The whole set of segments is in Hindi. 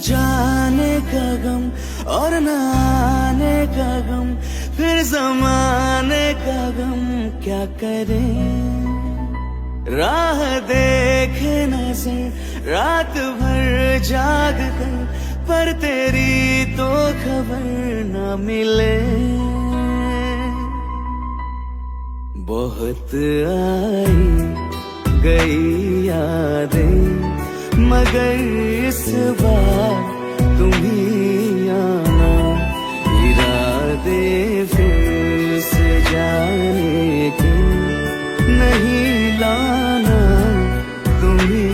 जाने का गम और न आने का गम, फिर जमाने का गम क्या करें। राह देखे नजर रात भर जाग कर, पर तेरी तो खबर न मिले। बहुत आई गई यादें, मगर इस बार तुम ही आना। इरादे फिर से जाने के नहीं लाना, तुम ही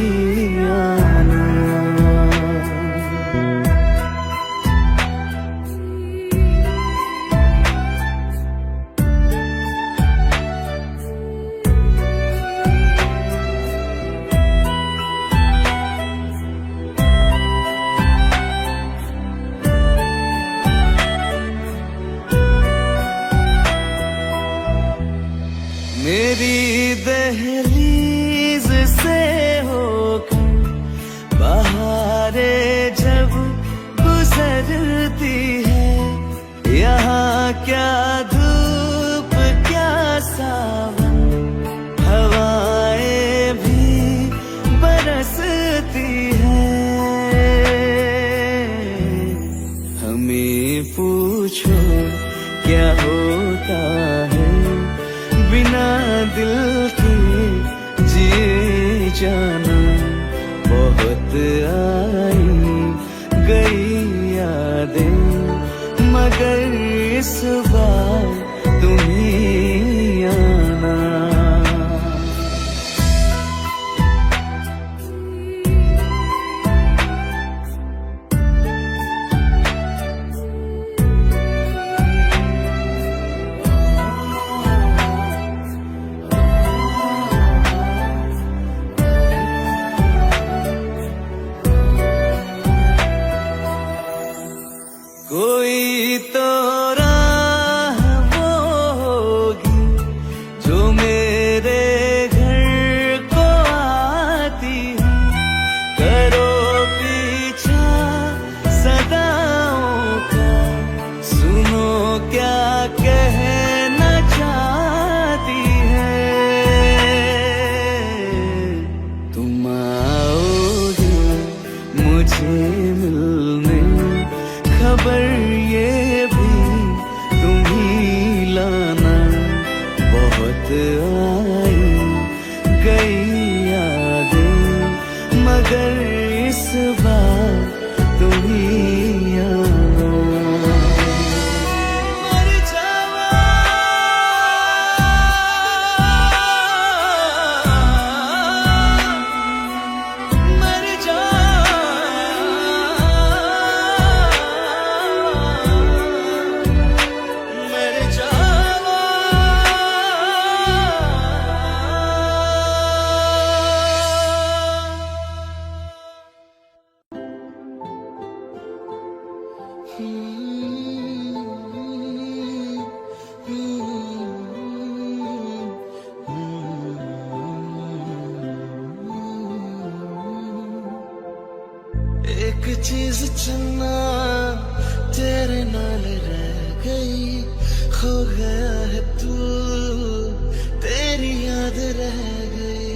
आना। मेरी दहलीज से होकर बहारें जब गुजरती है, यहाँ क्या धूप क्या सावन, हवाएं भी बरसती है। हमें पूछो क्या होता है बिना दिल के जिए जाना। बहुत आई गई यादें, मगर इस बार तुम ही आना। कोई तो राह वो होगी जो मेरे घर को आती है। करो पीछा सदाओं का, सुनो क्या कहना चाहती है। तुम आओगे मुझे मिलने, खबर ये भी तुम ही लाना। बहुत आई गई यादें, मगर इस बार तुम ही आना। मर जावा मर जा एक चीज चुनना तेरे नाल रह गई, खो गया है तू तेरी याद रह गई।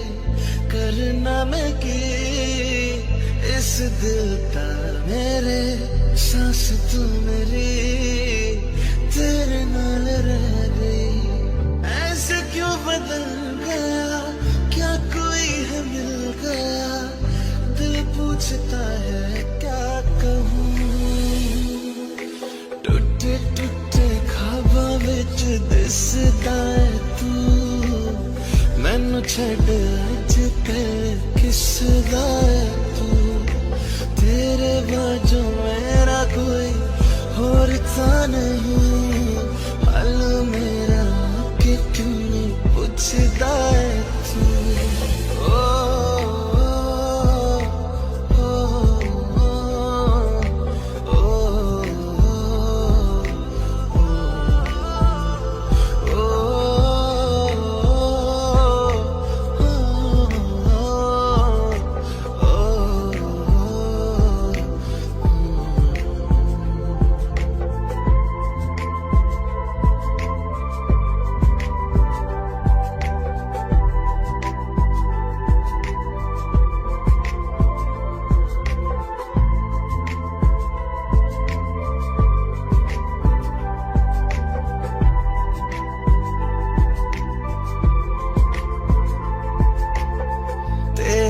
करना मैं की इस दिल का मेरे, सांस तू मेरी तेरे नाल रह गई। ऐसे क्यों बदल गया, क्या कोई है मिल गया। दिल पूछता है क्या कहूँ, टूटे टूटे ख्वाबां विच दिसदा है तू। मैनू छड्ड अज ते किसदा है तू। तेरे बाजों मेरा कोई होर था नहीं, हाल मेरा कि क्यों पुछदा है तू।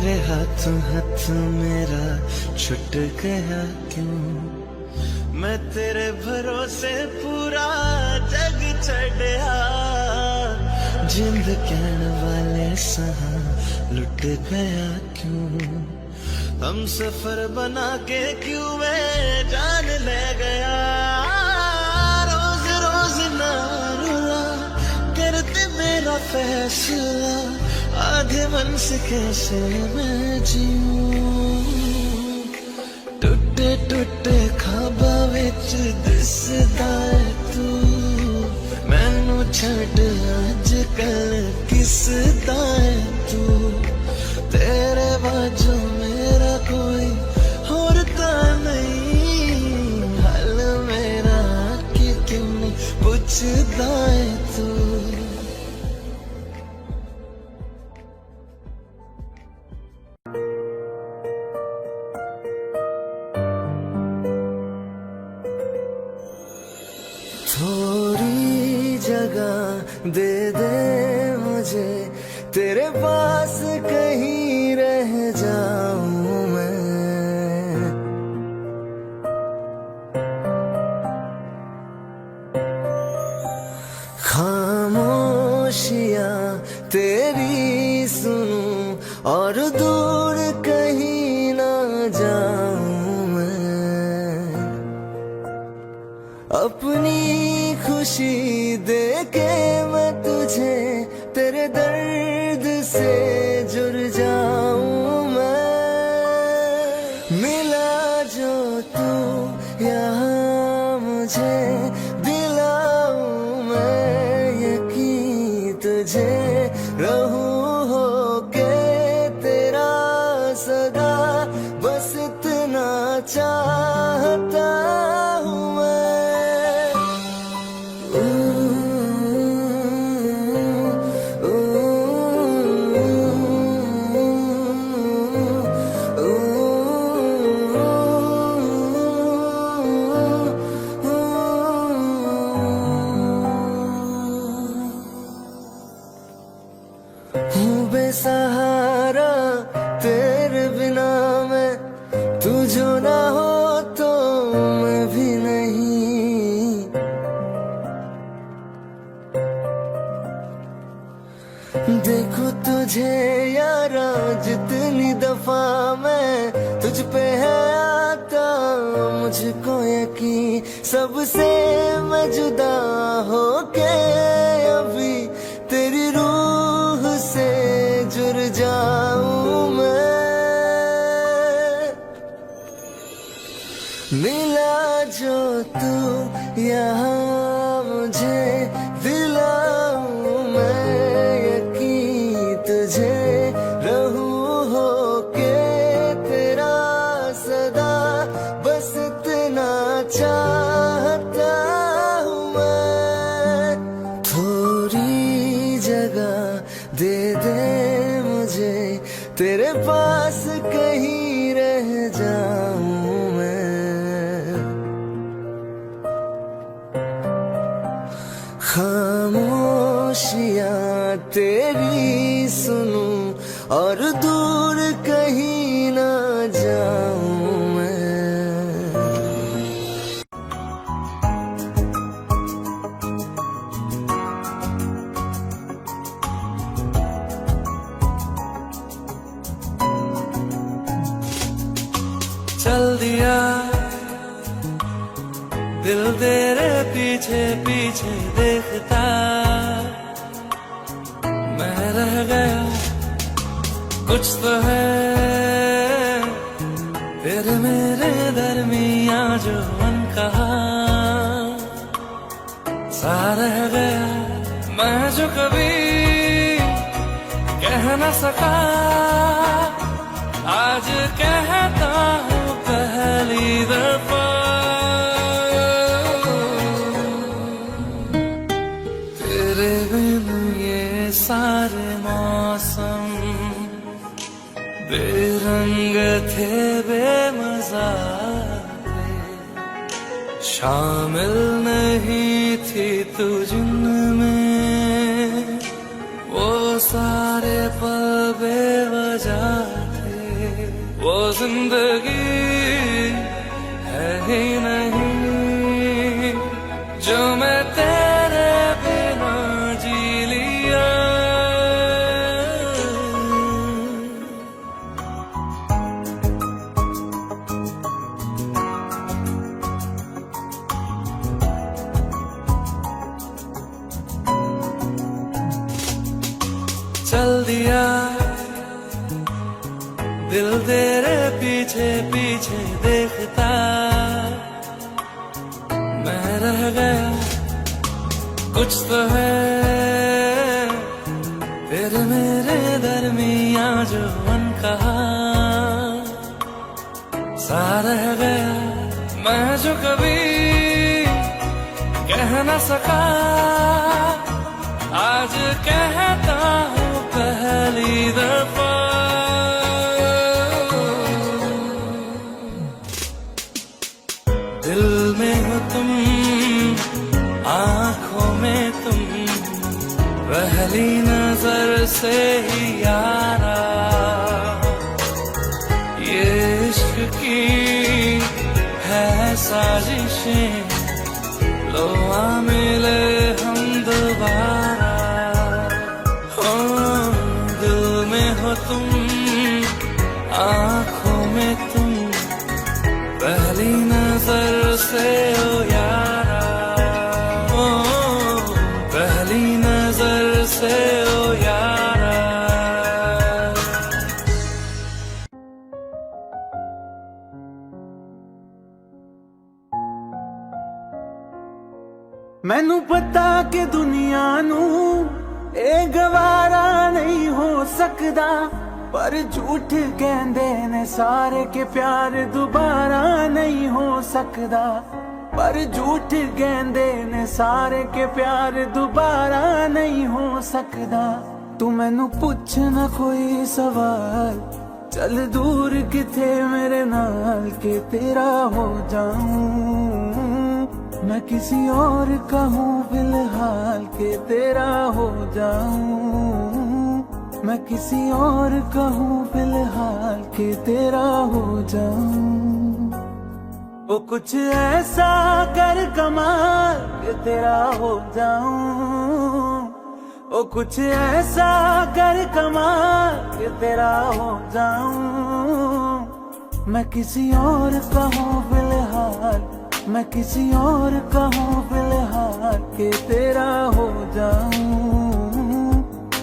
तेरे हाथों हाथ मेरा छुट गया क्यों। मैं तेरे भरोसे पूरा जग छड़िया, जिंद कहण वाले सहा लुट गया क्यों। हम सफर बना के क्यों वे जान ले गया। रोज रोज ना रुला करते मेरा फैसला, आधे मन से कैसे मैं जीऊं। टुटे टुटे ख्वाबा विच दिसदा है तू, मैनू छड़ अज कल किसदा है तू। तेरे बाजू मेरा कोई होर तां नहीं, हाल मेरा कि क्यों नहीं पुछदा है तू। थोड़ी जगह दे दे मुझे, तेरे पास कहीं रह जाऊं मैं। खामोशियां तेरी सुनूं और दूर कहीं ना जाऊं मैं। अपनी खुशी दे के मैं तुझे तेरे दर्द से जुड़ जाऊं मैं। मिला जो तू यहाँ मुझे दिलाऊं मैं यकीन तुझे, रहूं होके तेरा सदा, बस इतना चाहता हूँ मैं। हूँ बेसहारा तेरे बिना मैं, तू जो ना हो तो मैं भी नहीं। देखो तुझे यारा जितनी दफा मैं तुझ पे है आता, मुझको यकीन सबसे मैं जुदा होके अभी तेरी रूह से जुड़ जाऊं मैं। मिला जो तू यहाँ मुझे दिलाऊं मैं यकीन तुझे, रहूं होके तेरा सदा, बस इतना चाहता हूँ मैं। थोड़ी जगह दे दे मुझे, तेरे पास कहीं रह जाऊं मैं। खामोशियां तेरी सुनूं और दूर कहीं ना जाऊं मैं। चल दिया दिल तेरे पीछे पीछे देखता, मैं रह गया कुछ तो है तेरे मेरे दरमिया जो अनकहा सा रह गया। मैं जो कभी कह न सका आज कहता हूँ पहली दफा। तेरे बिन ये सारे मौसम बेरंग थे बेमजा थे, शामिल नहीं थी तू जिनमें वो सारे पल बेवजह थे। जिंदगी है ही नहीं जो मैं तेरे बिना जी लिया। चल दिया दिल तेरे पीछे पीछे देखता, मैं रह गया कुछ तो है तेरे मेरे दरमियां जो अनकहा सा रह गया मैं जो कभी कह न सका, आज कहता हूँ पहली दफा। दिल में हो तुम, आंखों में तुम, पहली नजर से ही यारा, ये इश्क की है साजिशें, लो आ मिले हम दोबारा। हो दिल में हो तुम, आंखों में तुम, पहली नजर से ओ यारा, ओ पहली नजर से ओ यारा। मैनू पता कि दुनिया नू ए गवारा नहीं हो सकदा, पर झूठ कहंदे ने सारे के प्यार दोबारा नहीं हो सकदा, पर झूठ कहंदे ने सारे के प्यार दोबारा नहीं हो सकदा। तू मैनू पुछ ना कोई सवाल, चल दूर किथे मेरे नाल के तेरा हो जाऊं, मैं किसी और का हूँ फिलहाल के तेरा हो जाऊं, मैं किसी और का हूँ फिलहाल के तेरा हो जाऊं। वो कुछ ऐसा कर कमाल के तेरा हो जाऊं, वो कुछ ऐसा कर कमाल के तेरा हो जाऊं, मैं किसी और का हूँ फिलहाल, मैं किसी और का हूँ फिलहाल के तेरा हो जाऊं,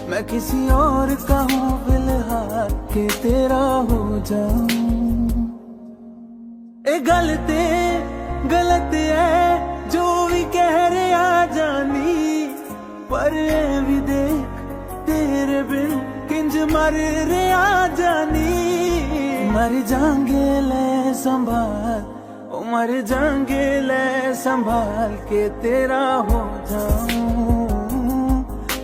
मैं किसी और का हूँ फिलहाल के तेरा हो जाऊं। ए गलत है जो भी कह रहे आ जानी, पर ए भी देख तेरे बिन किंज मर रहे आ जानी। मर जाएंगे ले संभाल, ओ मर जाएंगे ले संभाल के तेरा हो जाऊं,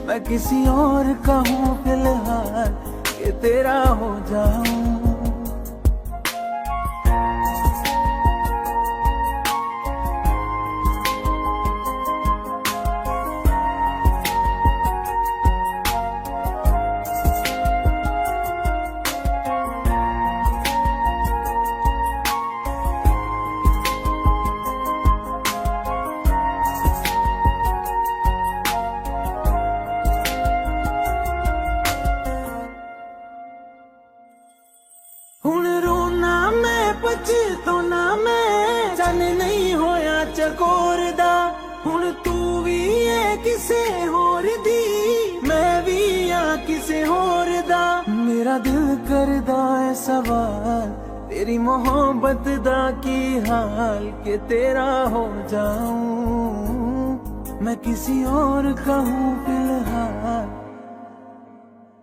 मैं किसी और का हूँ फिलहाल के तेरा हो जाऊं। हुण रोना मैं पछताना मैं, चन नहीं होया चकोर दा, हुण तू भी है किसे होर दी, मैं भी आ किसे होर दा। मेरा दिल करदा है सवाल, तेरी मोहब्बत दा की हाल के तेरा हो जाऊं, मैं किसी और का हूँ फिलहाल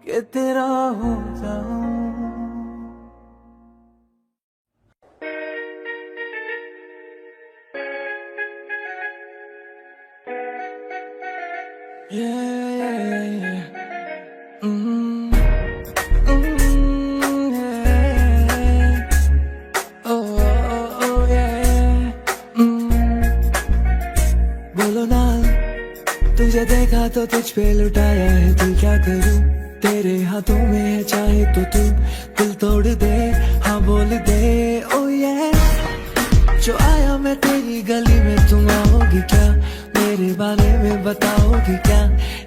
के तेरा हो जाऊं। Yeah. Oh, yeah. बोलो ना, तुझे देखा तो तुझ पे लुटाया है दिल, क्या करूं तेरे हाथों में है, चाहे तो तू दिल तोड़ दे, हाँ बोल दे ओ ये। जो आया मैं तेरी गली में, तुम आओगी क्या, मेरे बारे में बताओगी क्या,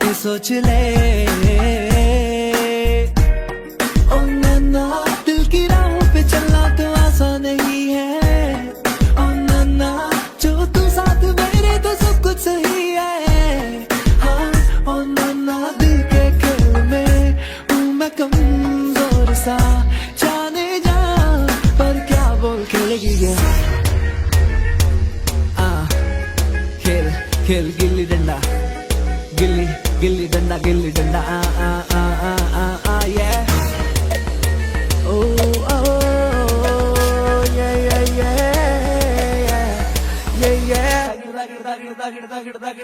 ये सोच ले। ओ नन्ना दिल की राहों पे चलना तो आसान नहीं है, ओ नन्ना जो तू साथ मेरे तो सब कुछ सही है। हाँ ओ नन्ना दिल के खेल में हूँ मैं कमजोर सा, जाने जा पर क्या बोल खेलेगी क्या। खेल खेल गिल्ली डंडा, गिल्ली गिल्ली डंडा, गिल्ली डंडा आ ये।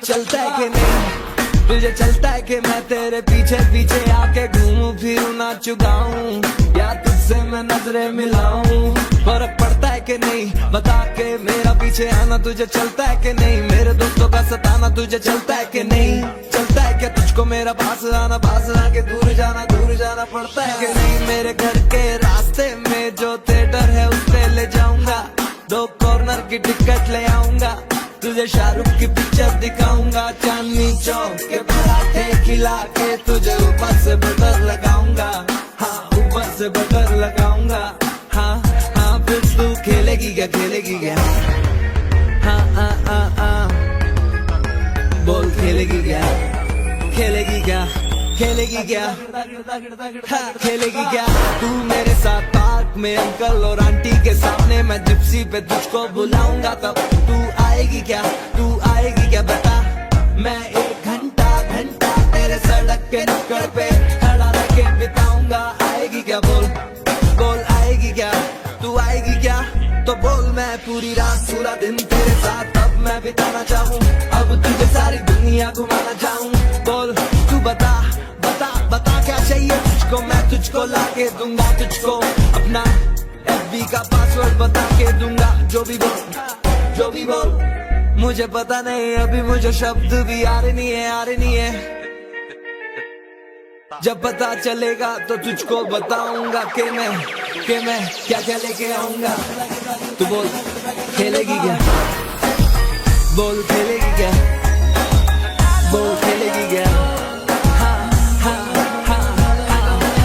चलता है कि नहीं तुझे, चलता है कि मैं तेरे पीछे पीछे आके घूमूं फिरूं नाचूं गाऊं, या तुझसे मैं नजरें मिलाऊं। फर्क पड़ता है कि नहीं बता के मेरा पीछे आना तुझे चलता है कि नहीं, मेरे दोस्तों का सताना तुझे चलता है कि नहीं, चलता है क्या तुझको मेरा पास आना, पास आके दूर जाना पड़ता है कि नहीं। मेरे घर के रास्ते में जो थिएटर है उस पे ले जाऊंगा, 2 कॉर्नर की टिकट ले आऊंगा, तुझे शाहरुख की पिक्चर दिखाऊंगा, चांदनी चौक के पराठे खिला के तुझे ऊपर से बटर लगाऊंगा, हाँ ऊपर से बटर लगाऊंगा। हाँ हाँ फिर तू खेलेगी क्या, खेलेगी क्या, हाँ बोल खेलेगी क्या, खेलेगी क्या, खेलेगी क्या, हाँ खेलेगी क्या। तू मेरे साथ पार्क में अंकल और आंटी के सामने, मैं जिप्सी पे तुझको बुलाऊंगा, तब तू आएगी क्या, तू आएगी क्या बता। मैं 1 घंटा तेरे सड़क के नुक्कड़ पे खड़ा रह के बिताऊंगा, आएगी क्या बोल, बोल आएगी क्या, तू आएगी क्या तो बोल। मैं पूरी रात पूरा दिन तेरे साथ अब मैं बिताना चाहूँ, अब तुझे सारी दुनिया घुमाना चाहूँ, बोल तू बता बता क्या चाहिए तुझको, मैं तुझको लाके दूंगा, तुझको अपना FB का पासवर्ड बता के दूंगा, जो भी बोल मुझे पता नहीं, अभी मुझे शब्द भी आ रहे नहीं है, जब पता चलेगा तो तुझको बताऊंगा कि मैं क्या क्या लेके आऊंगा। तू बोल खेलेगी क्या, बोल खेलेगी क्या, बोल खेलेगी क्या,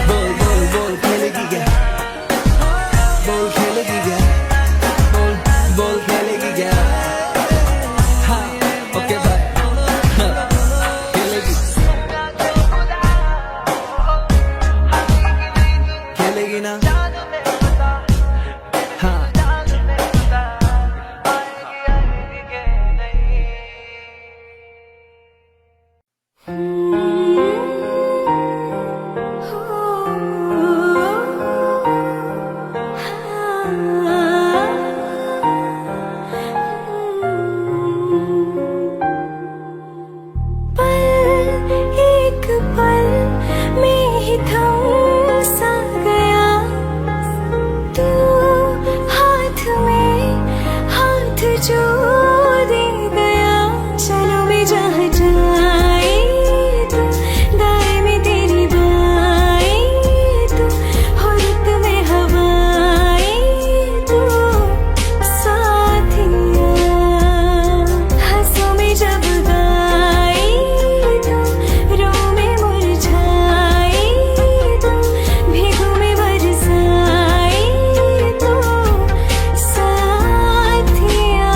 बोल खेलेगी क्या, बोल खेलेगी क्या, बोल खेलेगी क्या, हाँ ओके बाय, खेलेगी खेलेगी ना, हाँ जो दे गया, चलो मैं जहाँ जाए तो दाएं में तेरी बाएं तो, और तुम्हें हवाएं तो साथिया, हंसों में जब गाए तो रो में मुरझाए तो, भीगों में बरसाए तो साथिया।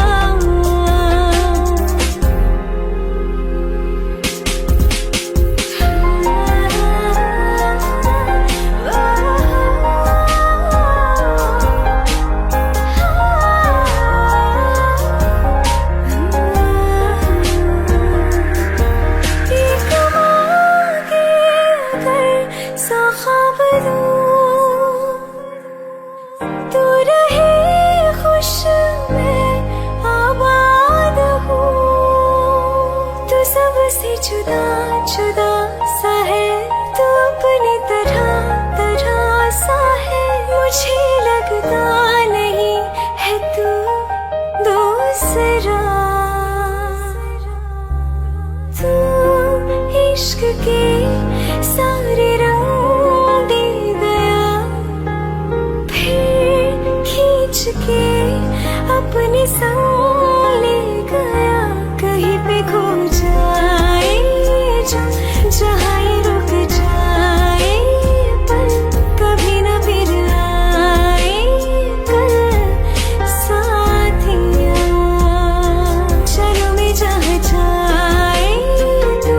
तू रहे खुश मैं आबाद हूँ, तू सबसे जुदा जुदा सा है, तू अपनी तरह सा है, मुझे लगता नहीं है तू दूसरा। तू इश्क के सारे रंग भी संग ले गया, कहीं पे खो जाए जो, जहाँ ये रुक जाए पर कभी न फिर आए कल साथिया। चलो मैं जहाँ जाए तू,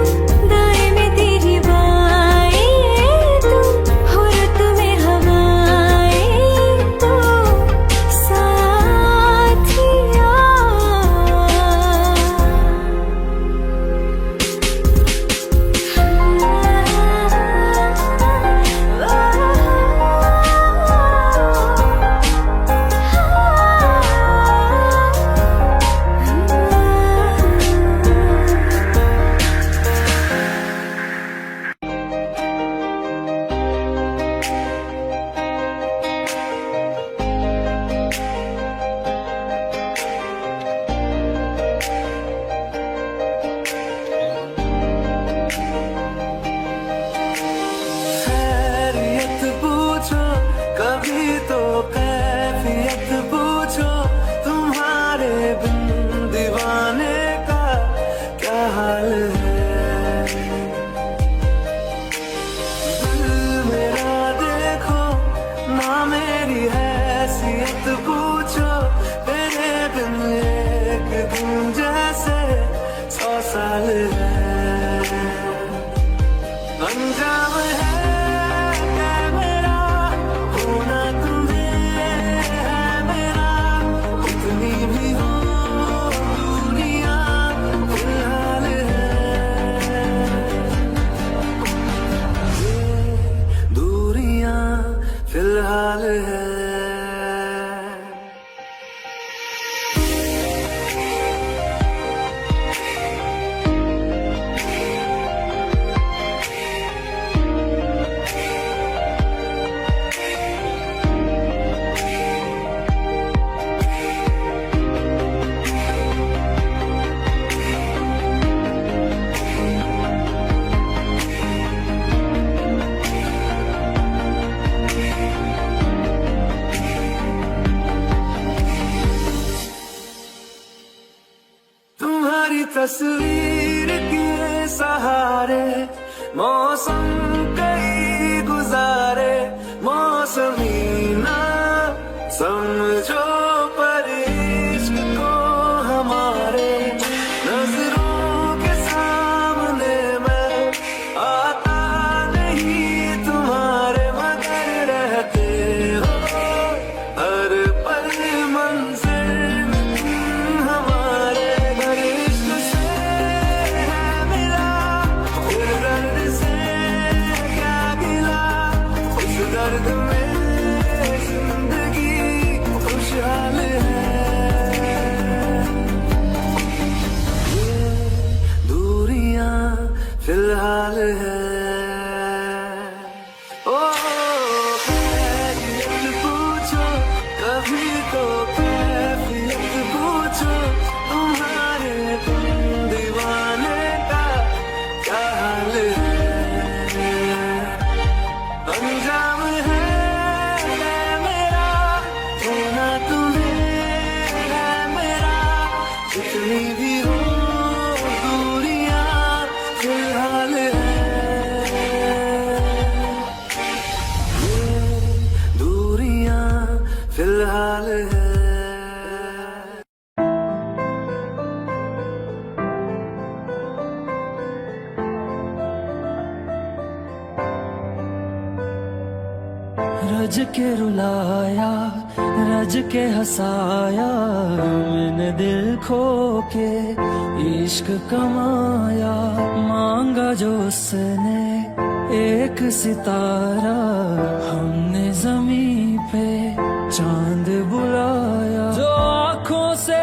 दाएं में तेरी बाएं तू, हो रुत में हवाएं तो साथिया। खैरियत पूछो कभी तो कैफियत पूछो, तुम्हारे बिन दीवाने का क्या हाल है। दिल मेरा देखो ना मेरी हैसियत पूछो, तेरे बिन एक दिन जैसे 100 साल है। अंजाम है मेरा होना तुम्हें है मेरा, कितनी भी हो दुनिया फिलहाल है। ये दूरियां फिलहाल है। तुम्हारी तस्वीर के सहारे मौसम कई गुजारे, मौसमी ना समझो पर इश्क को हमारे। नजरों के सामने मैं आता नहीं तुम्हारे, मगर रहते हो हर पल मंजिल में तुम हमारे। घर इश्क से है मिला, फिर दर्द से क्या गिला, इस दर्द में जिंदगी खुशहाल है। ये दूरियां फिलहाल है। ओ खैरियत पूछो कभी तो कैफियत पूछो, तुम्हारे बिन दीवाने का क्या हाल है। अंजाम है मेरा होना तुम्हें है मेरा, कितनी भी हो दूरियां फिलहाल है। ये दूरियां फिलहाल है। रज के रुलाया, रज के हंसाया, मैंने दिल खो के इश्क कमाया। मांगा जो उसने एक सितारा, हमने जमीन पे चांद बुलाया। जो आँखों से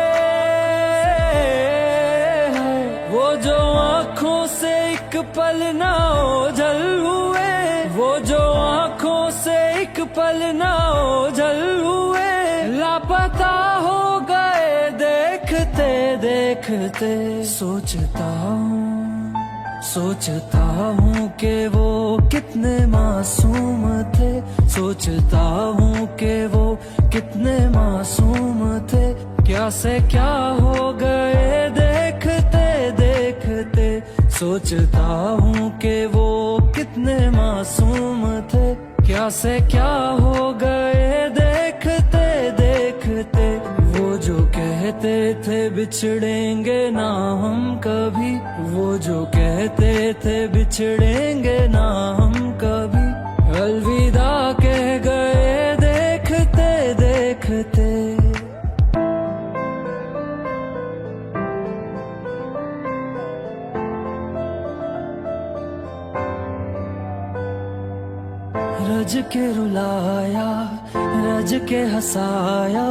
वो जो आँखों से एक पल ना ओझल हुए, वो जो आँखों से एक पल ना ओझल हुए, लापता हो गए देखते देखते। सोचता हूँ कि वो कितने मासूम थे, सोचता हूँ कि वो कितने मासूम थे। क्या से क्या हो गए देखते देखते। सोचता हूँ कि वो कितने मासूम थे। क्या से क्या हो गए देखते देखते। वो जो कहते थे बिछड़ेंगे ना हम कभी, वो जो कहते थे बिछड़ेंगे ना हम कभी, अलविदा कह गए देखते देखते। रज के रुलाया, रज के हंसाया,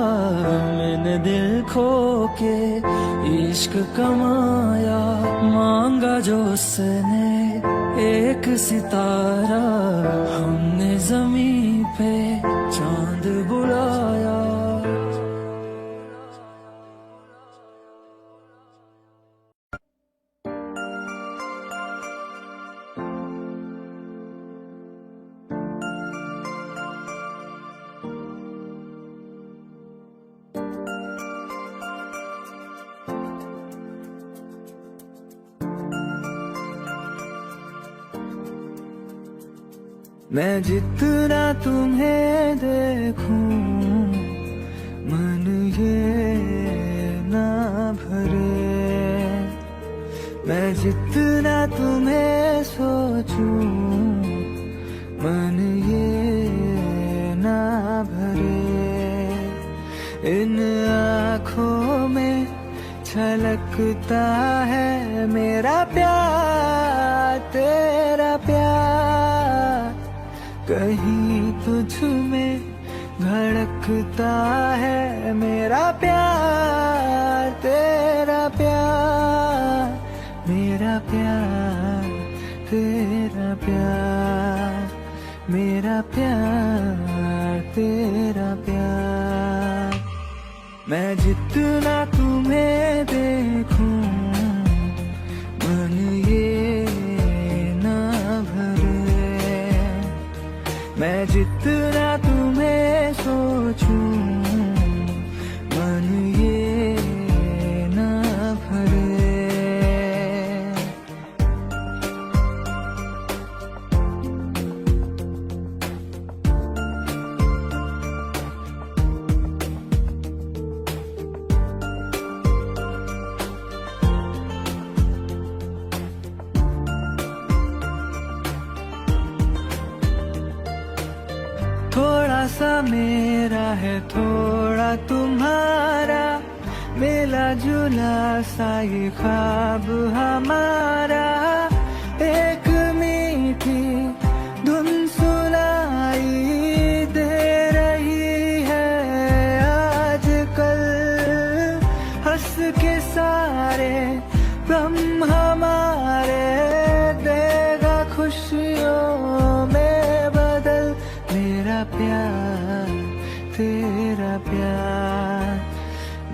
मैंने दिल खो के इश्क कमाया। मांगा जो उसने एक सितारा, हमने ज़मीं पे चांद बुलाया। मैं जितना तुम्हें देखूं मन ये ना भरे। मैं जितना तुम्हें सोचूं मन ये ना भरे। इन आँखों में छलकता है मेरा प्यार, तेरा प्यार। कहीं तुझ में धड़कता है मेरा प्यार, तेरा प्यार। मेरा प्यार, तेरा प्यार। मेरा प्यार, तेरा प्यार। मैं जितना तुम्हें देखूं मन ये ना भरे। मैं जितना तुम्हें सोचूं मन ये ना भरे। थोड़ा सा मेरा है थोड़ा तुम्हारा, मिला जुला सा ये ख्वाब हमारा। एक मीठी धुन सुनाई दे रही है आजकल। हंस के सारे गम हमारे देगा खुशियों में बदल। मेरा प्यार, तेरा प्यार।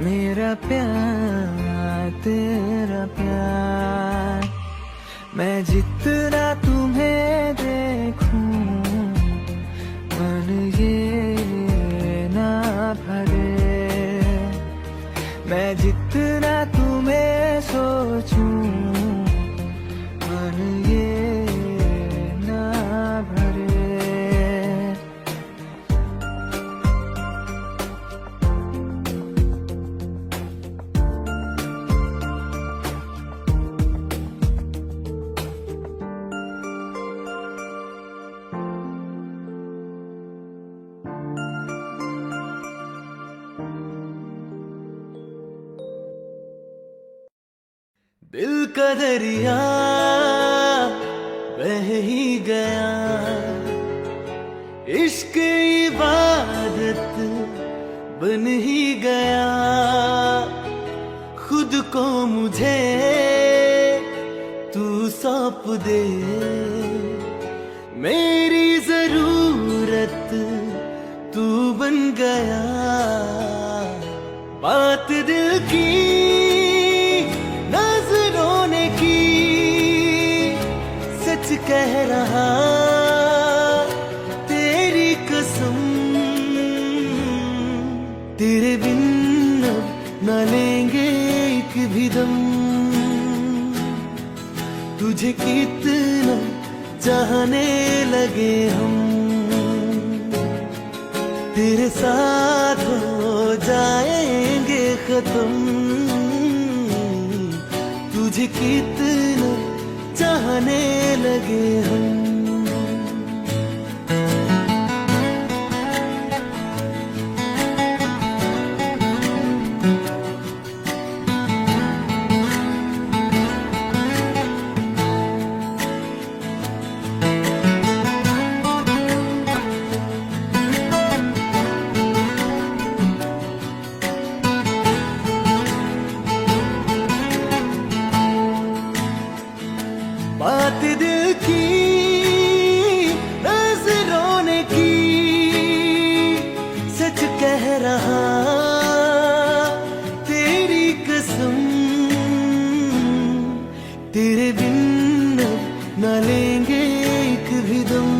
मेरा प्यार, तेरा प्यार। मैं जितना तुम्हें देखूं मन ये ना भरे। मैं जितना तुम्हें सोचूं मन ये ना भरे। दिल का दरिया बह ही गया, इश्क इबादत बन ही गया। खुद को मुझे तू सौंप दे, मेरी जरूरत तू बन गया। बात दिल की नजरों ने की, सच कह रहा तेरी कसम। तेरे बिन अब न लेंगे एक भी दम। तुझे कितना चाहने लगे हम, तेरे साथ हो जाएंगे खत्म। तुझे कितना चाहने लगे हम। बात दिल की नजरों ने की, सच कह रहा तेरी कसम। तेरे बिन न लेंगे एक भी दम।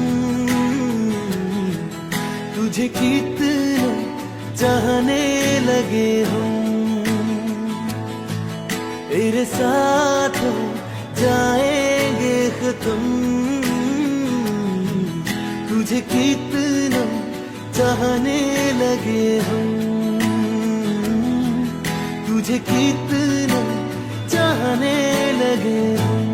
तुझे कितना चाहने लगे हम, तेरे साथ जाएंगे खत्म। तुझे कितना चाहने लगे हम, तुझे कितना चाहने लगे हम।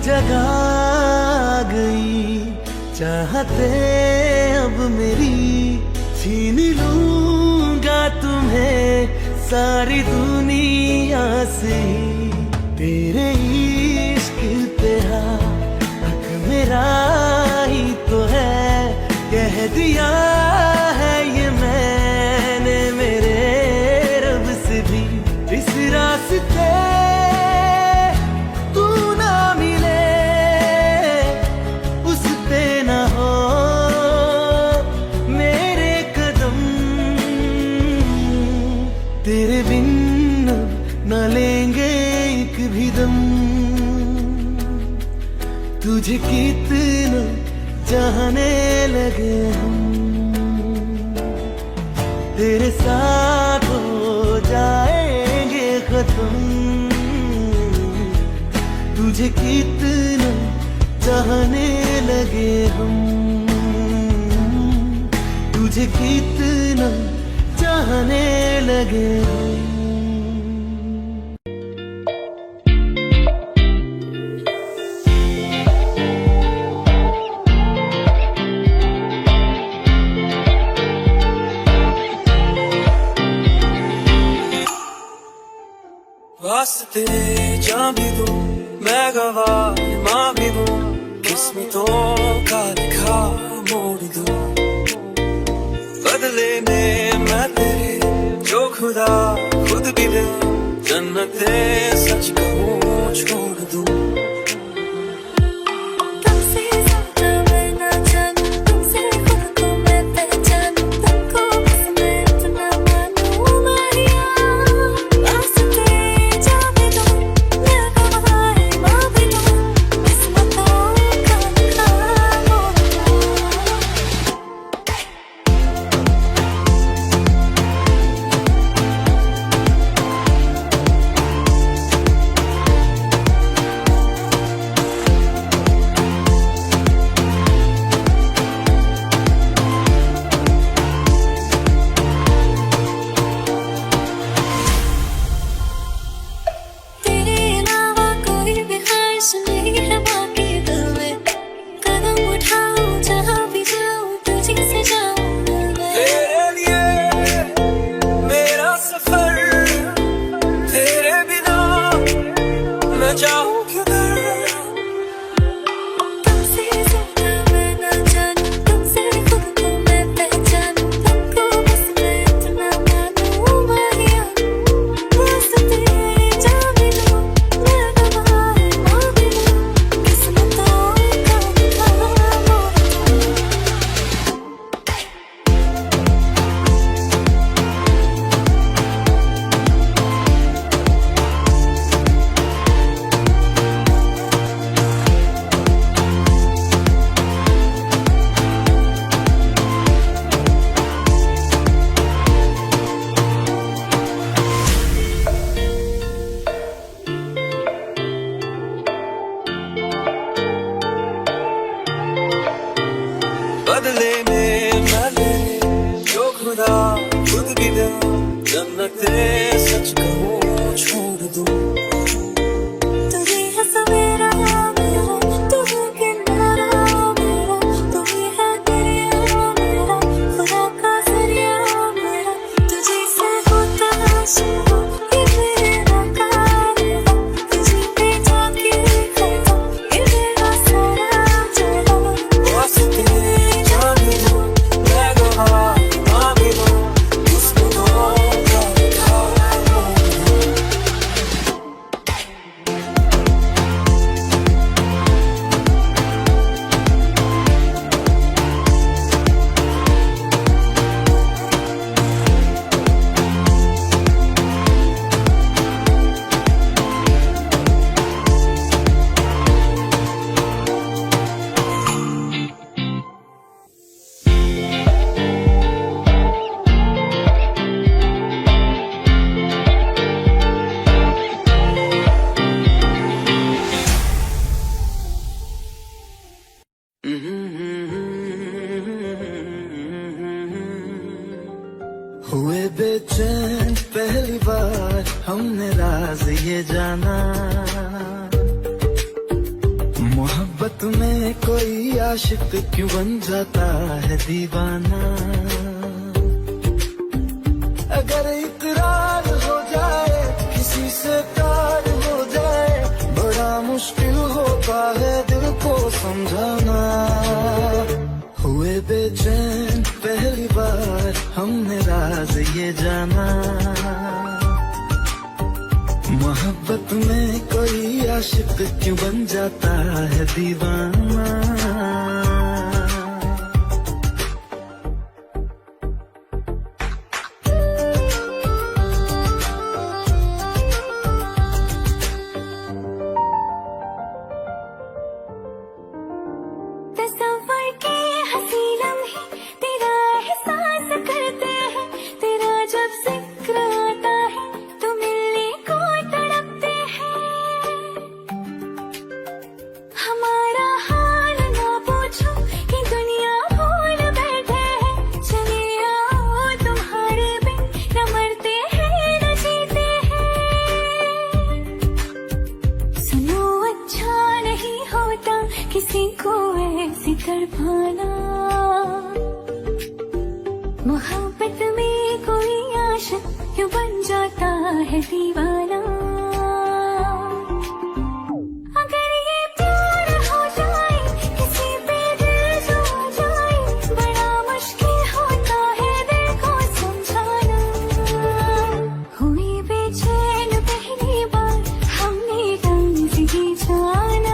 जगह गई चाहते अब मेरी, छीन लूंगा तुम्हें सारी दुनिया से। तेरे इश्क पे हक मेरा ही तो है, कह दिया है ये मैंने मेरे रब से भी। इस रास्ते तेरे बिन न लेंगे एक भी दम। तुझे कितना चाहने लगे हम, तेरे साथ हो जाएंगे खत्म। तुझे कितना चाहने लगे हम, तुझे कितना चाहने लगे हम। वास्ते जान भी दूं मैं, गवाह मां भी दूं, किस्मतों का लिखा मोड़ दूं। बदले में मैं तेरे जो खुदा खुद भी दे, जन्नते सच कहूं छोड़ दूं। बदले में मैं ले जो खुदा खुद भी दे जन्नते सच कहूँ छोड़ दूँ तू ही है सवेरा मेरा, तू ही किनारा मेरा, तू ही है दरिया मेरा, खुदा का जरिया मेरा। तुझे से होता शुरू ये मेरा कारवा, तुझे पे जाके खता ये मेरा सारा जहां। वास्ते जान भी दूँ मैं गवाह माँ भी दूँ किस्मतों का लिखा हुए बेचैन पहली बार हमने राज ये जाना, मोहब्बत में कोई आशिक क्यों बन जाता है दीवाना। अगर इकरार हो जाए किसी से प्यार हो जाए, बड़ा मुश्किल होता है दिल को समझाना। हुए बेचैन पहली बार हमने राज ये जाना, मोहब्बत में कोई आशिक क्यों बन जाता है दीवाना। तस्वर के हंसी लम्हे तेरा एहसास करते हैं, तेरा जब जिक्र आता है तो मिलने को तड़पते हैं। हमारा हाल ना पूछो कि दुनिया भूल बैठे हैं, चले आओ तुम्हारे बिन न मरते हैं न जीते हैं। सुनो अच्छा नहीं होता किसी को ऐसी तड़पाना, मोहब्बत में कोई आशिक क्यों बन जाता है दीवाना। अगर ये प्यार हो जाए किसी पे दिल जो आ जाए, बड़ा मुश्किल होता है दिल को समझाना। हुई बेचैन पहली बार हमने रंग ये जाना।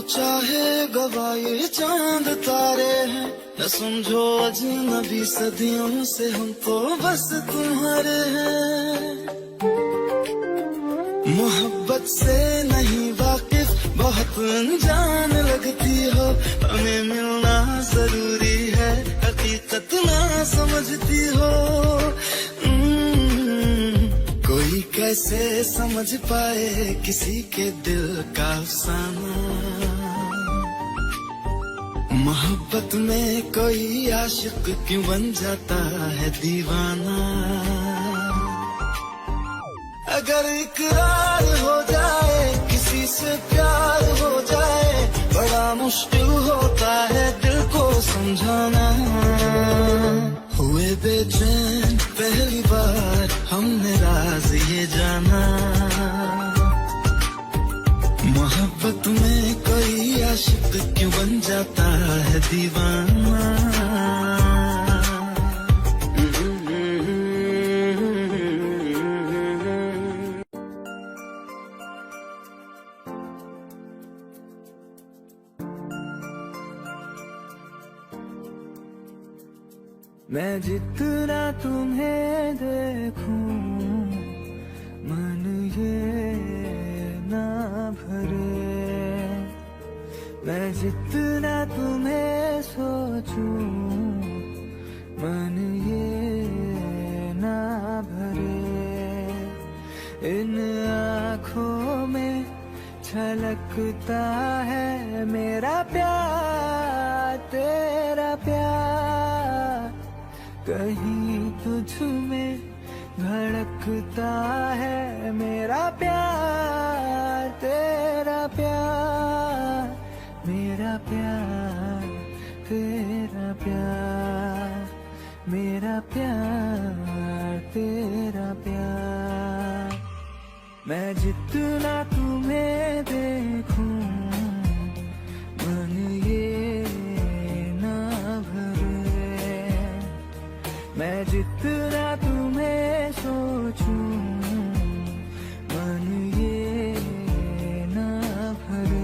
चाहे गवाए चांद तारे हैं, न समझो अजनबी सदियों से हम तो बस तुम्हारे हैं। मोहब्बत से नहीं वाकिफ बहुत अनजान लगती हो, हमें मिलना जरूरी है हकीकत ना समझती हो। कोई कैसे समझ पाए किसी के दिल का अफसाना, मोहब्बत में कोई आशिक क्यों बन जाता है दीवाना। अगर इकरार हो जाए किसी से प्यार हो जाए, बड़ा मुश्किल होता है दिल को समझाना। हुए बेचैन पहली बार हमने राज ये जाना, मोहब्बत में कोई आशिक क्यों बन जाता है दीवाना। मैं जितना तुम्हें देखूं जितना तुम्हें सोचूं मन ये ना भरे। इन आँखों में छलकता है मेरा प्यार तेरा प्यार, कहीं तुझ में धड़कता है मेरा प्यार तेरा प्यार, मेरा प्यार तेरा प्यार, मेरा प्यार तेरा प्यार। मैं जितना तुम्हें देखूं मन ये ना भरे। मैं जितना तुम्हें सोचूं मन ये ना भरे।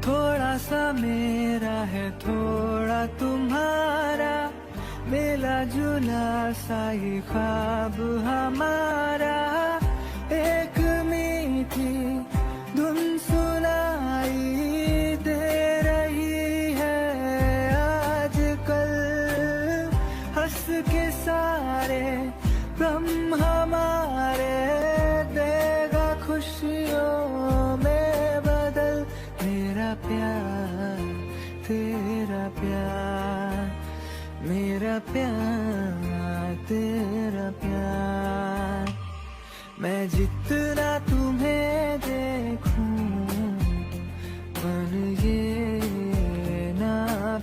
थोड़ा सा मेरा है थोड़ा तुम्हारा, मिला जुला सा ये ख्वाब हमारा। एक मीठी धुन सुनाई दे रही है आजकल, हंस के सारे गम हमारे देगा खुशियों में बदल। मेरा प्यार तेरा प्यार, मेरा प्यार तेरा प्यार। मैं जितना तुम्हें देखूं मन ये ना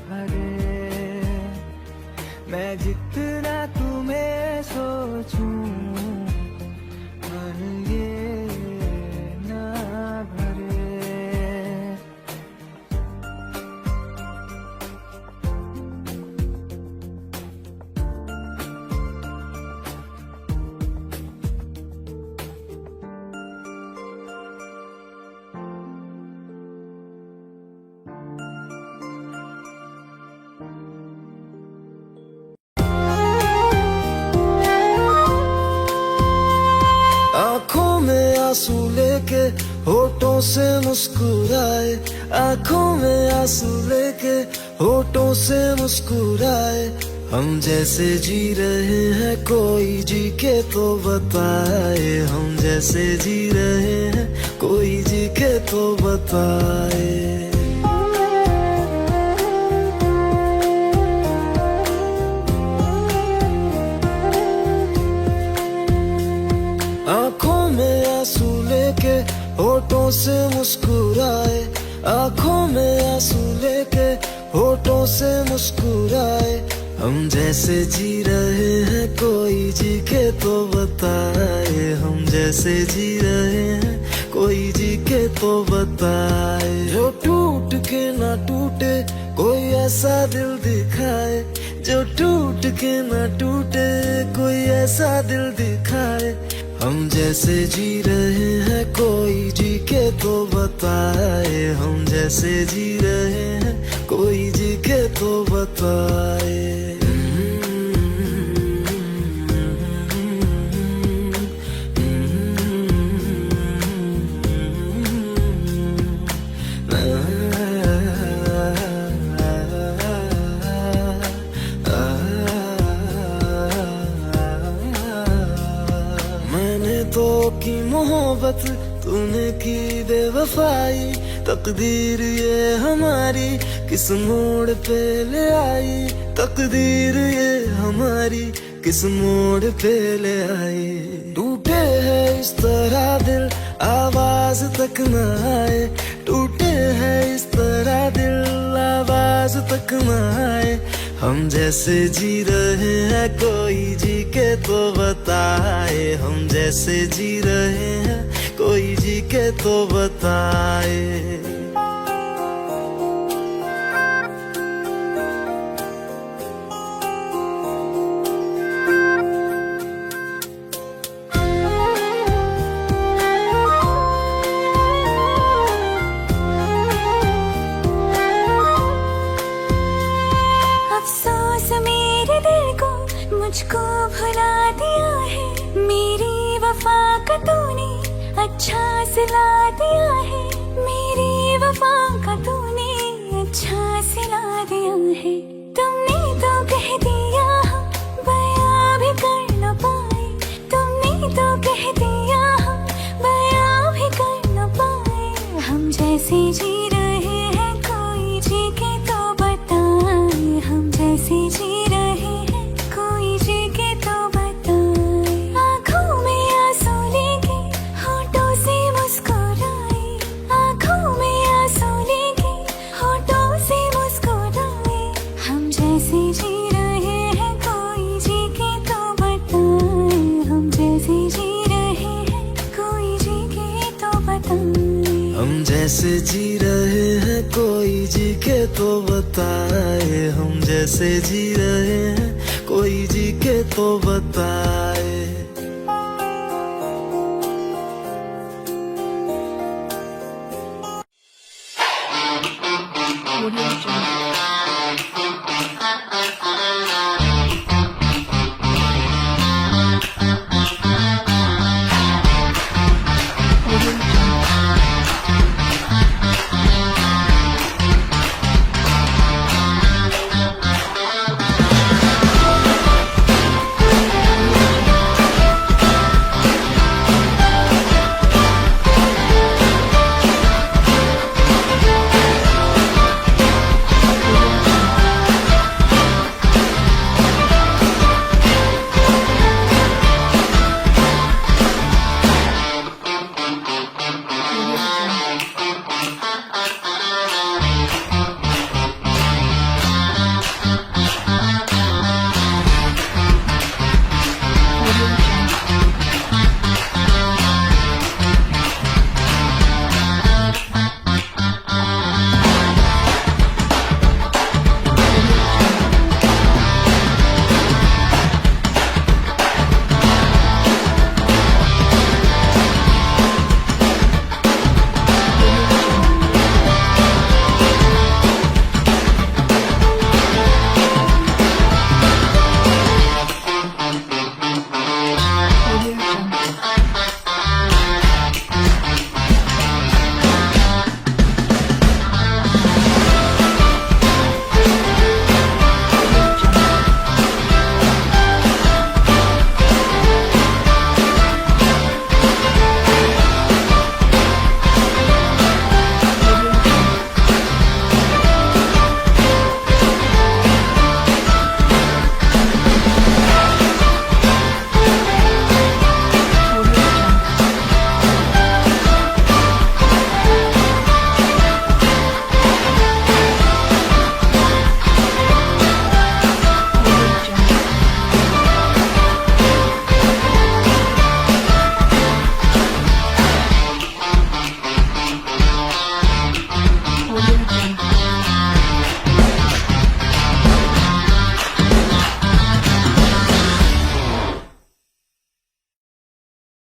भरे। मैं जितना तुम्हें सोचूं मन ये ना भरे। आंखों में आंसू लेके होठों से मुस्कुराए, आंखों में आंसू लेके होठों से मुस्कुराए। हम जैसे जी रहे हैं कोई जी के तो बताए, हम जैसे जी रहे हैं कोई जी के तो बताए। आंखों में आंसू लेके होठों से मुस्कुराए, आंखों में आंसू लेके होठों से मुस्कुराए। हम जैसे जी रहे हैं कोई जी के तो बताए, हम जैसे जी रहे हैं कोई जी के तो बताए। जो टूट के ना टूटे कोई ऐसा दिल दिखाए, जो टूट के ना टूटे कोई ऐसा दिल दिखाए। हम जैसे जी रहे हैं कोई जी के तो बताए, हम जैसे जी रहे हैं कोई जी के तो बताए। मैंने तो की मोहब्बत तूने की बेवफाई, तकदीर ये हमारी किस मोड़ पे ले आई, तकदीर ये हमारी किस मोड़ पे ले आई। टूटे है इस तरह दिल आवाज तक न आए, टूटे है इस तरह दिल आवाज तक न आए। हम जैसे जी रहे हैं कोई जी के तो बताए, हम जैसे जी रहे हैं कोई जी के तो बताए। अच्छा सिला दिया है, मेरी वफा का तूने अच्छा सिला दिया है। तुमने तो कह दिया हम बयां भी कर न पाए, तुमने तो कह दिया हम बयां भी कर न पाए। हम जैसे जी रहे हैं कोई जी के तो बताए, हम जैसे जी रहे हैं कोई जी के तो बताए। आँखों में आंसू लेके होठों से मुस्कुराए, आँखों में आंसू लेके होठों से मुस्कुराए। हम जैसे जी रहे हैं कोई जी के तो बताए, हम जैसे जी रहे हैं कोई जी के तो बताए। हम जैसे जी रहे हैं कोई जी के तो बताए, हम जैसे जी रहे हैं कोई जी के तो बताए।